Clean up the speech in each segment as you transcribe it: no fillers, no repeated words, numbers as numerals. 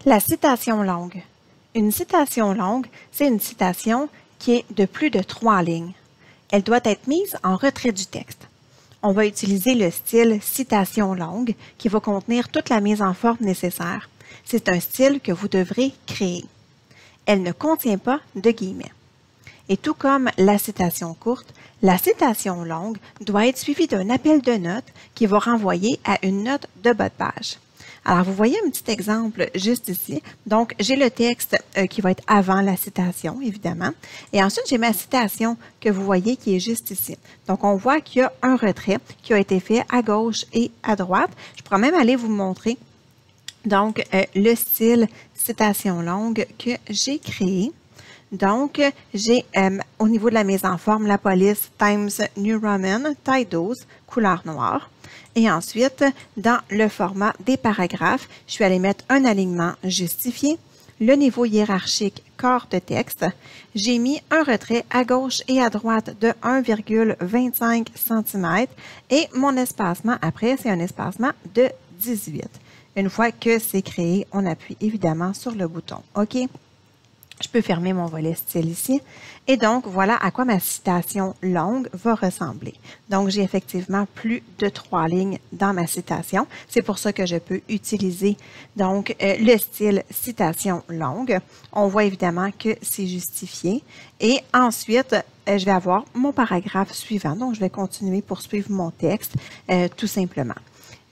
La citation longue. Une citation longue, c'est une citation qui est de plus de 3 lignes. Elle doit être mise en retrait du texte. On va utiliser le style citation longue qui va contenir toute la mise en forme nécessaire. C'est un style que vous devrez créer. Elle ne contient pas de guillemets. Et tout comme la citation courte, la citation longue doit être suivie d'un appel de notes qui va renvoyer à une note de bas de page. Alors, vous voyez un petit exemple juste ici. Donc, j'ai le texte qui va être avant la citation, évidemment. Et ensuite, j'ai ma citation que vous voyez qui est juste ici. Donc, on voit qu'il y a un retrait qui a été fait à gauche et à droite. Je pourrais même aller vous montrer donc le style citation longue que j'ai créé. Donc, j'ai au niveau de la mise en forme, la police Times New Roman, taille 12, couleur noire. Et ensuite, dans le format des paragraphes, je suis allée mettre un alignement justifié, le niveau hiérarchique corps de texte. J'ai mis un retrait à gauche et à droite de 1,25 cm et mon espacement après, c'est un espacement de 18. Une fois que c'est créé, on appuie évidemment sur le bouton OK. Je peux fermer mon volet style ici. Et donc, voilà à quoi ma citation longue va ressembler. Donc, j'ai effectivement plus de 3 lignes dans ma citation. C'est pour ça que je peux utiliser donc le style citation longue. On voit évidemment que c'est justifié. Et ensuite, je vais avoir mon paragraphe suivant. Donc, je vais continuer pour suivre mon texte tout simplement.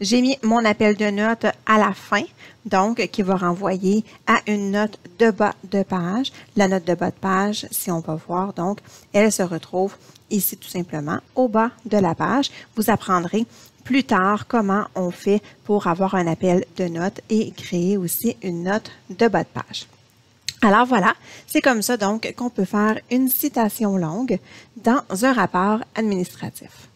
J'ai mis mon appel de notes à la fin, donc qui va renvoyer à une note de bas de page. La note de bas de page, si on va voir, donc, elle se retrouve ici tout simplement au bas de la page. Vous apprendrez plus tard comment on fait pour avoir un appel de notes et créer aussi une note de bas de page. Alors voilà, c'est comme ça donc qu'on peut faire une citation longue dans un rapport administratif.